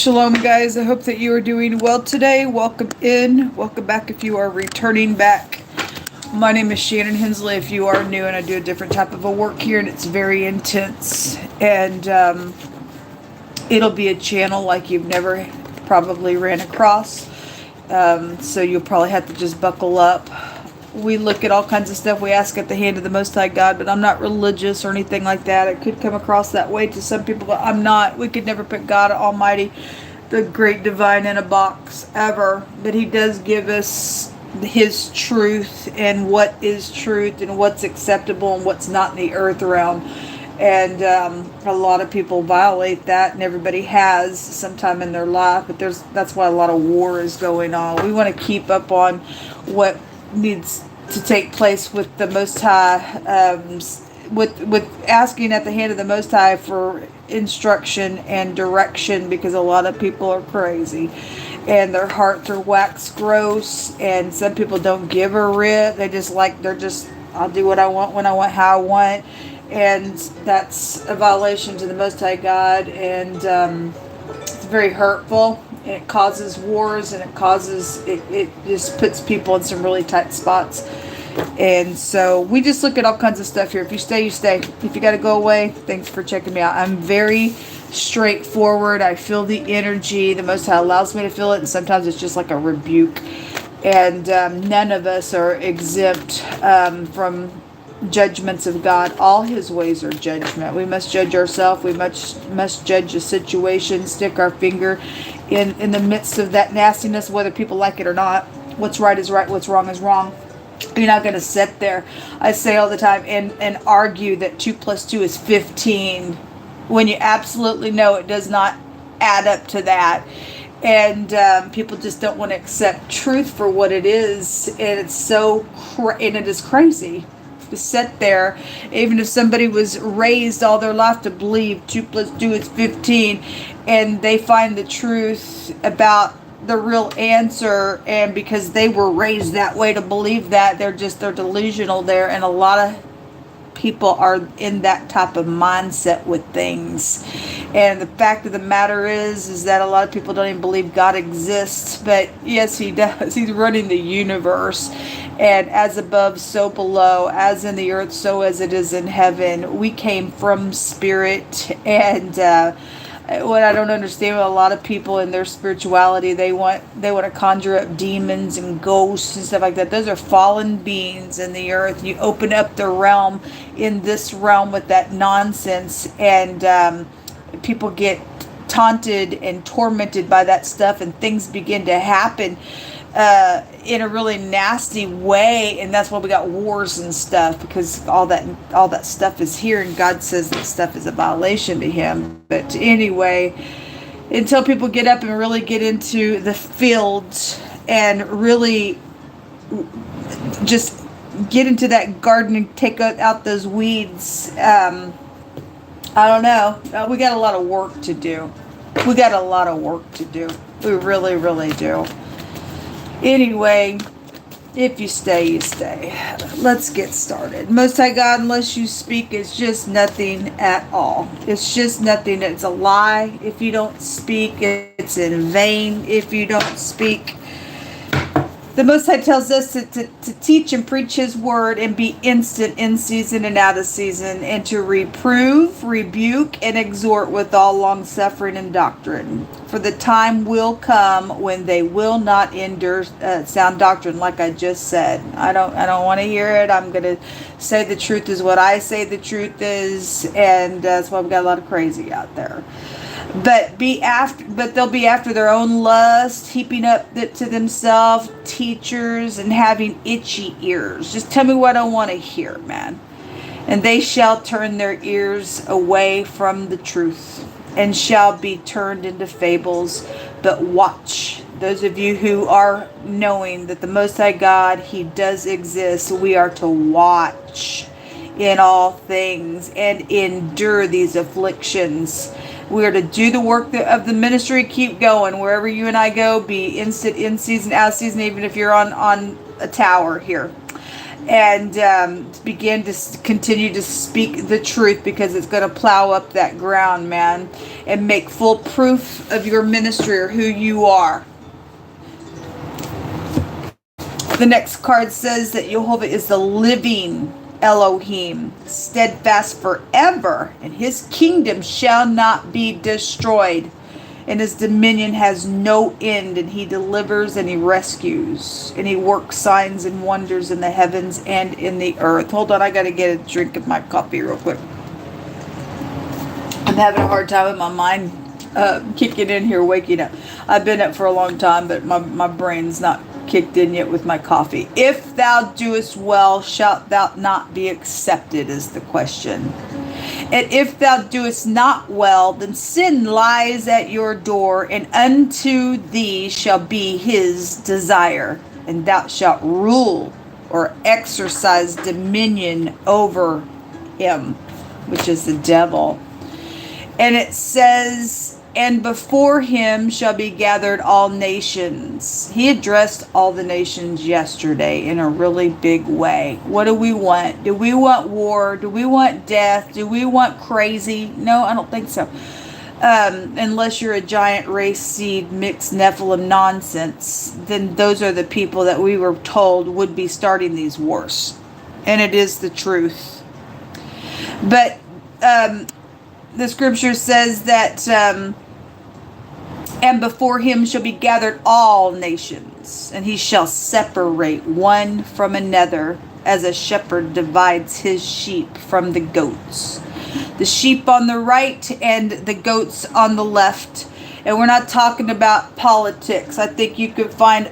Shalom, guys. I hope that you are doing well today. Welcome in. Welcome back if you are returning back. My name is Shannon Hensley if you are new, and I do a different type of a work here, and it's very intense. And it'll be a channel like you've never probably ran across. So you'll probably have to just buckle up. We look at all kinds of stuff. We ask at the hand of the Most High God, but I'm not religious or anything like that. It could come across that way to some people, but I'm not. We could never put God Almighty, the great divine, in a box ever. But He does give us His truth and what is truth and what's acceptable and what's not in the earth realm. And a lot of people violate that, and everybody has sometime in their life. But that's why a lot of war is going on. We want to keep up on what needs to take place with the Most High, with asking at the hand of the Most High for instruction and direction, because a lot of people are crazy and their hearts are wax gross, and some people don't give a rip. They're just I'll do what I want, when I want, how I want, and that's a violation to the Most High God, and it's very hurtful. And it causes wars, and it just puts people in some really tight spots. And so we just look at all kinds of stuff here. If you stay, you stay. If you got to go away, thanks for checking me out. I'm very straightforward. I feel the energy. The Most High allows me to feel it, and sometimes it's just like a rebuke. And none of us are exempt from judgments of God. All His ways are judgment. We must judge ourselves. We must judge the situation, stick our finger in the midst of that nastiness, whether people like it or not. What's right is right, what's wrong is wrong. You're not going to sit there, I say all the time, and argue that 2 + 2 is 15 when you absolutely know it does not add up to that. And people just don't want to accept truth for what it is, and it's and it is crazy to sit there. Even if somebody was raised all their life to believe 2 + 2 is 15, and they find the truth about the real answer, and because they were raised that way to believe that, they're delusional there. And a lot of people are in that type of mindset with things. And the fact of the matter is that a lot of people don't even believe God exists. But yes, He does. He's running the universe. And as above, so below, as in the earth, so as it is in heaven. We came from spirit. And what I don't understand with a lot of people in their spirituality, they want to conjure up demons and ghosts and stuff like that. Those are fallen beings in the earth. You open up the realm in this realm with that nonsense, and people get taunted and tormented by that stuff, and things begin to happen in a really nasty way, and that's why we got wars and stuff, because all that stuff is here, and God says that stuff is a violation to Him. But anyway, until people get up and really get into the fields and really just get into that garden and take out those weeds, I don't know. We got a lot of work to do. We really, really do. Anyway, if you stay, you stay. Let's get started. Most High God, unless you speak, it's just nothing at all. It's just nothing. It's a lie. If you don't speak, it's in vain. If you don't speak, the Most High tells us to teach and preach His word and be instant in season and out of season, and to reprove, rebuke, and exhort with all long suffering and doctrine. For the time will come when they will not endure sound doctrine, like I just said. I don't want to hear it. I'm going to say the truth is what I say the truth is, and that's why we've got a lot of crazy out there. But they'll be after their own lust, heaping up to themselves teachers and having itchy ears. Just tell me what I want to hear, man. And they shall turn their ears away from the truth, and shall be turned into fables. But watch, those of you who are knowing that the Most High God, He does exist, we are to watch in all things and endure these afflictions. We are to do the work of the ministry, keep going. Wherever you and I go, be instant in season, out of season, even if you're on a tower here. and begin to continue to speak the truth, because it's going to plow up that ground, man, and make full proof of your ministry or who you are. The next card says that Jehovah is the living Elohim, steadfast forever, and his kingdom shall not be destroyed, and his dominion has no end, and he delivers and he rescues, and he works signs and wonders in the heavens and in the earth. Hold on, I got to get a drink of my coffee real quick. I'm having a hard time with my mind kicking in here, waking up. I've been up for a long time, but my brain's not kicked in yet with my coffee. If thou doest well, shalt thou not be accepted, is the question. And if thou doest not well, then sin lies at your door, and unto thee shall be his desire, and thou shalt rule or exercise dominion over him, which is the devil. And it says, and before him shall be gathered all nations. He addressed all the nations yesterday in a really big way. What do we want? Do we want war? Do we want death? Do we want crazy? No, I don't think so. Unless you're a giant race seed mixed Nephilim nonsense, then those are the people that we were told would be starting these wars. And it is the truth. But the scripture says that and before him shall be gathered all nations, and he shall separate one from another, as a shepherd divides his sheep from the goats. The sheep on the right and the goats on the left. And we're not talking about politics. I think you could find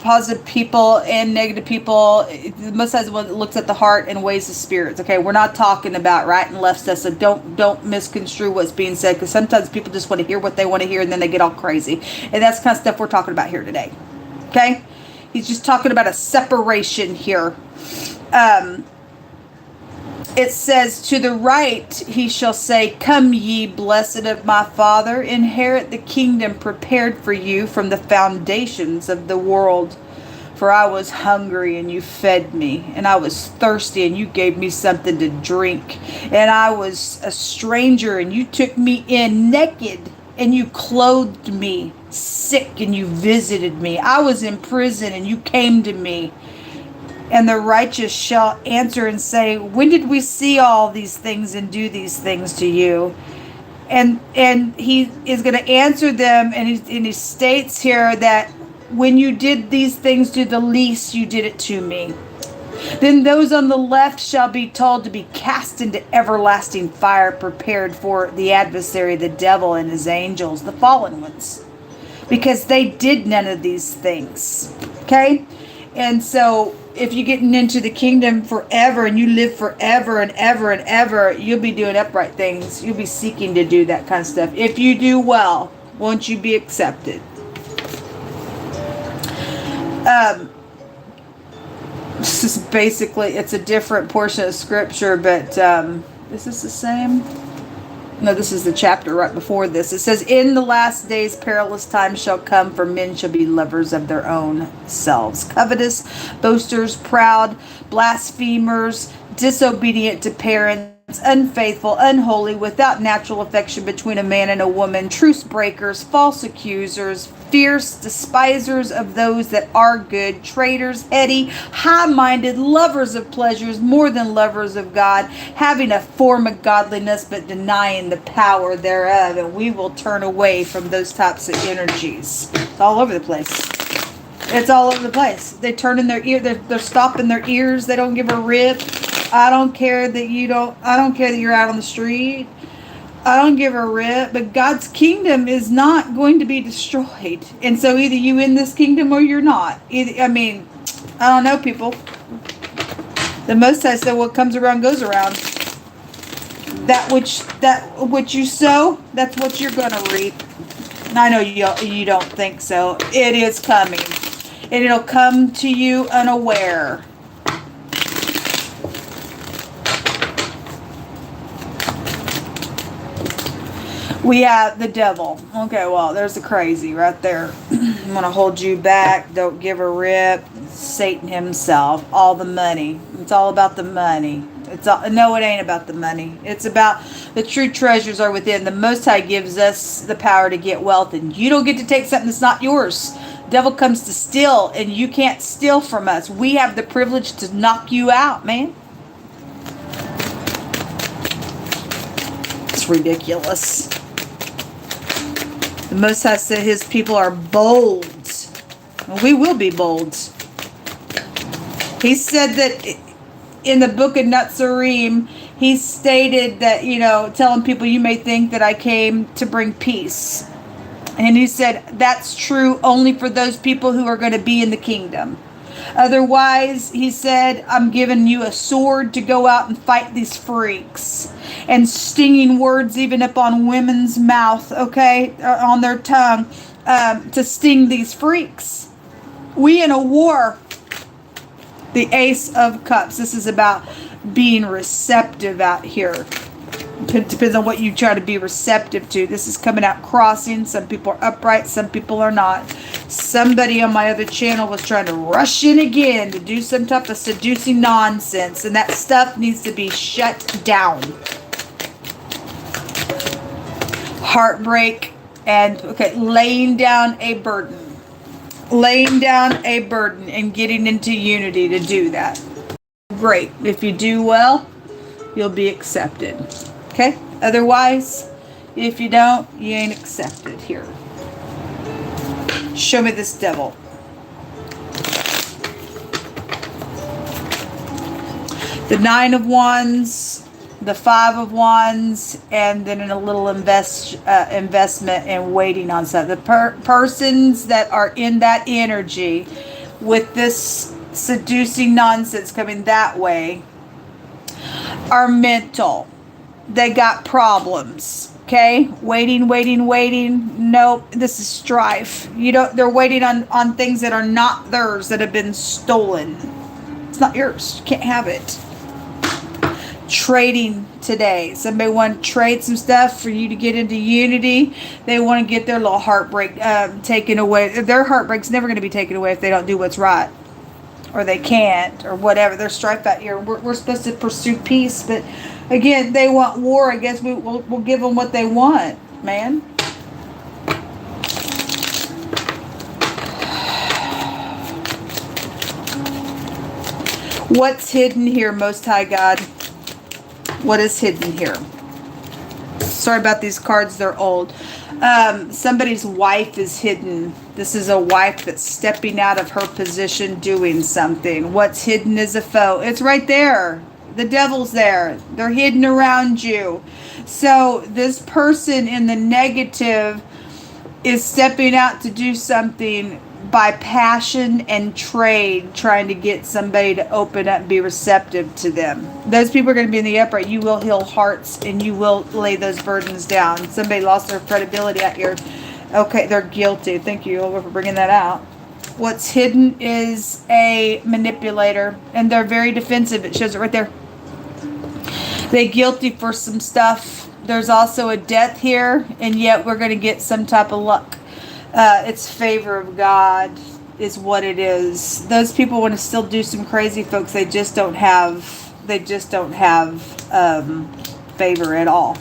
positive people and negative people. The Most High is the one that looks at the heart and weighs the spirits. Okay, we're not talking about right and left stuff, so don't misconstrue what's being said, because sometimes people just want to hear what they want to hear, and then they get all crazy. And that's the kind of stuff we're talking about here today. Okay, he's just talking about a separation here. It says, to the right he shall say, come ye blessed of my Father, inherit the kingdom prepared for you from the foundations of the world. For I was hungry, and you fed me, and I was thirsty, and you gave me something to drink, and I was a stranger, and you took me in naked, and you clothed me, sick, and you visited me. I was in prison, and you came to me. And the righteous shall answer and say, when did we see all these things and do these things to you? And he is going to answer them, and he states here that when you did these things to the least, you did it to me. Then those on the left shall be told to be cast into everlasting fire, prepared for the adversary, the devil, and his angels, the fallen ones, because they did none of these things. Okay? And so if you're getting into the kingdom forever and you live forever and ever and ever, you'll be doing upright things. You'll be seeking to do that kind of stuff. If you do well, won't you be accepted? This is basically, it's a different portion of scripture, but is this the same? No, this is the chapter right before this. It says, in the last days perilous times shall come, for men shall be lovers of their own selves, covetous, boasters, proud, blasphemers, disobedient to parents, unfaithful, unholy, without natural affection between a man and a woman, truce breakers, false accusers, fierce, despisers of those that are good, traitors, heady, high-minded, lovers of pleasures more than lovers of God, having a form of godliness but denying the power thereof. And we will turn away from those types of energies. It's all over the place. It's all over the place. They turn in their ear. They're stopping their ears. They don't give a rip. I don't care that you're out on the street. I don't give a rip, but God's kingdom is not going to be destroyed. And so either you in this kingdom or you're not. I don't know, people. The Most High said what comes around goes around. That which you sow, that's what you're going to reap. And I know you don't think so. It is coming. And it'll come to you unaware. We have the devil. Okay, well, there's the crazy right there. I'm going to hold you back. Don't give a rip. Satan himself. All the money. It's all about the money. No, it ain't about the money. It's about the true treasures are within. The Most High gives us the power to get wealth, and you don't get to take something that's not yours. Devil comes to steal, and you can't steal from us. We have the privilege to knock you out, man. It's ridiculous. The Most High said his people are bold. Well, we will be bold. He said that in the book of Netzarim, he stated that, telling people, you may think that I came to bring peace. And he said, that's true only for those people who are going to be in the kingdom. Otherwise, he said, I'm giving you a sword to go out and fight these freaks. And stinging words even up on women's mouth, okay, on their tongue, to sting these freaks. We in a war. The Ace of Cups. This is about being receptive out here. It depends on what you try to be receptive to. This is coming out crossing. Some people are upright. Some people are not. Somebody on my other channel was trying to rush in again to do some type of seducing nonsense. And that stuff needs to be shut down. Heartbreak and, laying down a burden. Laying down a burden and getting into unity to do that. Great. If you do well, you'll be accepted. Okay? Otherwise, if you don't, you ain't accepted here. Show me this devil. The 9 of Wands, the 5 of Wands, and then a little investment and waiting on something. The persons that are in that energy with this seducing nonsense coming that way are mental. They got problems. Okay? Waiting. Nope. This is strife. They're waiting on things that are not theirs, that have been stolen. It's not yours. You can't have it. Trading today. Somebody want to trade some stuff for you to get into unity. They want to get their little heartbreak taken away. Their heartbreak's never going to be taken away if they don't do what's right. Or they can't. Or whatever. There's strife out here. We're supposed to pursue peace. But again, they want war. I guess we'll give them what they want, man. What's hidden here, Most High God? What is hidden here? Sorry about these cards, they're old. Somebody's wife is hidden. This is a wife that's stepping out of her position doing something. What's hidden is a foe. It's right there. The devil's there. They're hidden around you. So this person in the negative is stepping out to do something by passion and trade, trying to get somebody to open up and be receptive to them. Those people are going to be in the upright. You will heal hearts and you will lay those burdens down. Somebody lost their credibility out here. Okay, they're guilty. Thank you for bringing that out. What's hidden is a manipulator, and they're very defensive. It shows it right there. They're guilty for some stuff. There's also a death here, and yet we're going to get some type of luck. It's favor of God is what it is. Those people want to still do some crazy, folks. They just don't have favor at all.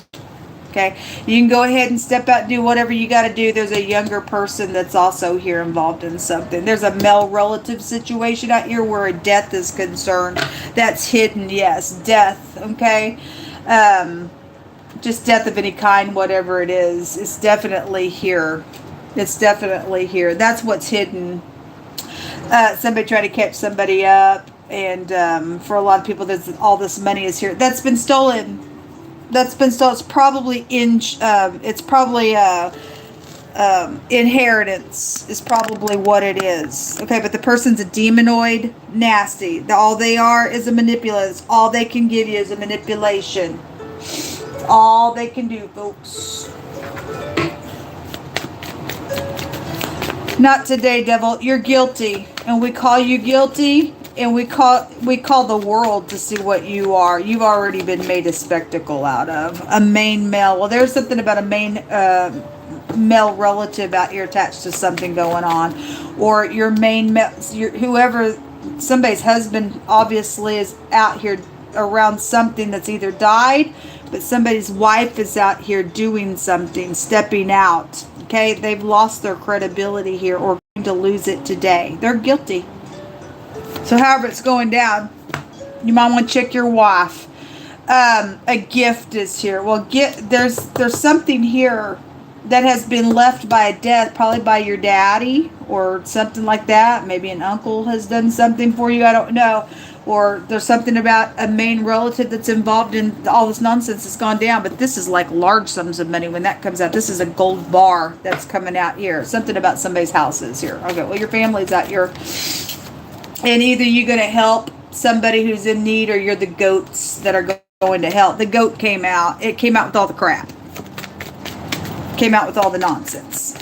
Okay, you can go ahead and step out and do whatever you got to do. There's a younger person that's also here involved in something. There's a male relative situation out here where a death is concerned. That's hidden, yes, death. Okay, just death of any kind, whatever it is. It's definitely here. It's definitely here. That's what's hidden. Somebody tried to catch somebody up, and for a lot of people, all this money is here. That's been stolen. That's been stolen. It's probably inheritance is probably what it is. Okay, but the person's a demonoid, nasty. All they are is a manipulator. All they can give you is a manipulation. It's all they can do, folks. Not today, devil. You're guilty, and we call you guilty, And we call the world to see what you are. You've already been made a spectacle out of. A main male. Well, there's something about a main male relative out here attached to something going on. Or your main male, whoever, somebody's husband obviously is out here around something that's either died, but somebody's wife is out here doing something, stepping out. Okay, they've lost their credibility here or going to lose it today. They're guilty. So however it's going down, you might want to check your wife. A gift is here. Well, there's something here that has been left by a death, probably by your daddy or something like that. Maybe an uncle has done something for you. I don't know. Or there's something about a main relative that's involved in all this nonsense that's gone down. But this is like large sums of money when that comes out. This is a gold bar that's coming out here. Something about somebody's houses here. Okay, well, your family's out here. And either you're going to help somebody who's in need or you're the goats that are going to help. The goat came out. It came out with all the crap. Came out with all the nonsense.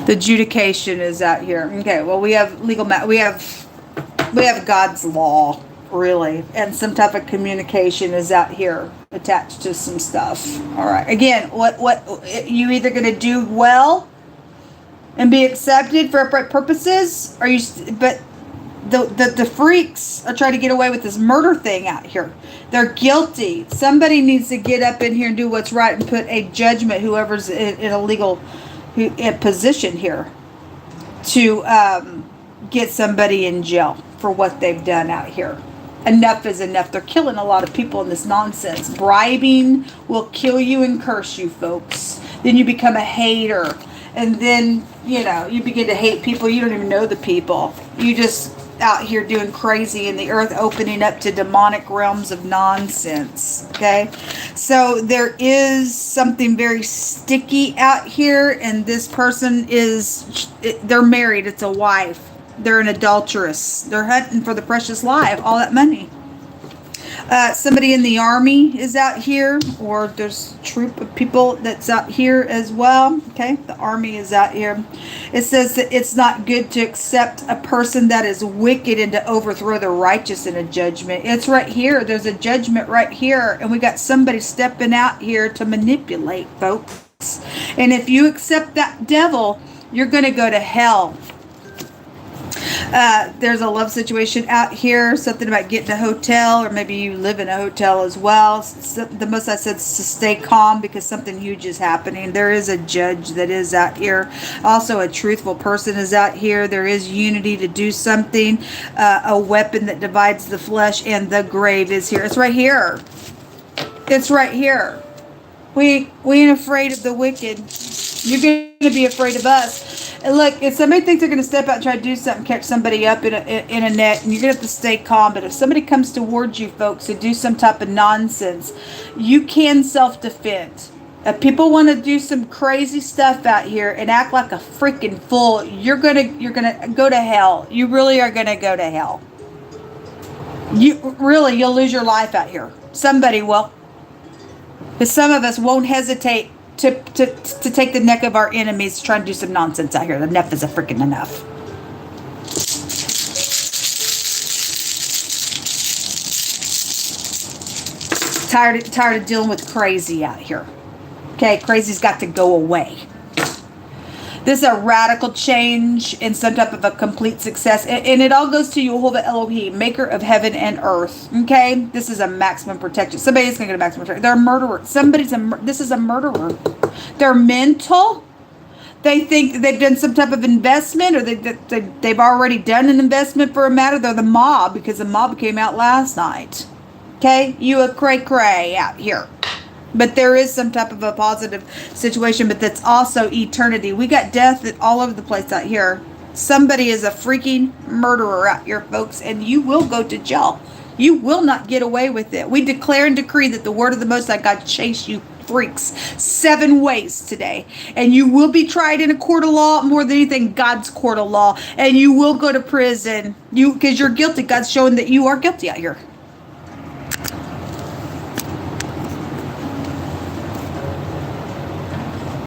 The adjudication is out here. Okay, well, we have legal we have God's law, really, and some type of communication is out here attached to some stuff. All right. Again, what you either going to do well and be accepted for upright purposes, or you? But the freaks are trying to get away with this murder thing out here. They're guilty. Somebody needs to get up in here and do what's right and put a judgment. Whoever's in a legal position here to get somebody in jail for what they've done out here. Enough is enough. They're killing a lot of people in this nonsense. Bribing will kill you and curse you, folks. Then you become a hater. And then, you begin to hate people. You don't even know the people. You just out here doing crazy, and the earth opening up to demonic realms of nonsense. Okay? So there is something very sticky out here, and this person they're married. It's a wife. They're an adulteress. They're hunting for the precious life, all that money. Somebody in the army is out here, or there's a troop of people that's out here as well. Okay, the army is out here. It says that it's not good to accept a person that is wicked and to overthrow the righteous in a judgment. It's right here. There's a judgment right here, and we got somebody stepping out here to manipulate, folks. And if you accept that devil, you're going to go to hell. There's a love situation out here, something about getting a hotel, or maybe you live in a hotel as well. The most I said is to stay calm because something huge is happening. There is a judge that is out here. Also, a truthful person is out here. There is unity to do something. A weapon that divides the flesh and the grave is here. It's right here. It's right here. We ain't afraid of the wicked. You're going to be afraid of us. And look, if somebody thinks they're going to step out and try to do something, catch somebody up in a net, and you're going to have to stay calm. But if somebody comes towards you, folks, to do some type of nonsense, you can self-defend. If people want to do some crazy stuff out here and act like a freaking fool, you're gonna go to hell. You really are going to go to hell. You'll lose your life out here. Somebody will. Because some of us won't hesitate to take the neck of our enemies to try and do some nonsense out here. Enough is a freaking enough. Tired of dealing with crazy out here. Okay, crazy's got to go away. This is a radical change and some type of a complete success. And it all goes to Yehovah Elohim, maker of heaven and earth. Okay? This is a maximum protection. Somebody's going to get a maximum protection. They're a murderer. This is a murderer. They're mental. They think they've done some type of investment, or they've already done an investment for a matter. They're the mob, because the mob came out last night. Okay? You a cray-cray out here. But there is some type of a positive situation, but that's also eternity. We got death all over the place out here. Somebody is a freaking murderer out here, folks, and you will go to jail. You will not get away with it. We declare and decree that the word of the Most High God chase you freaks 7 ways today. And you will be tried in a court of law, more than anything, God's court of law. And you will go to prison. Because you're guilty. God's showing that you are guilty out here.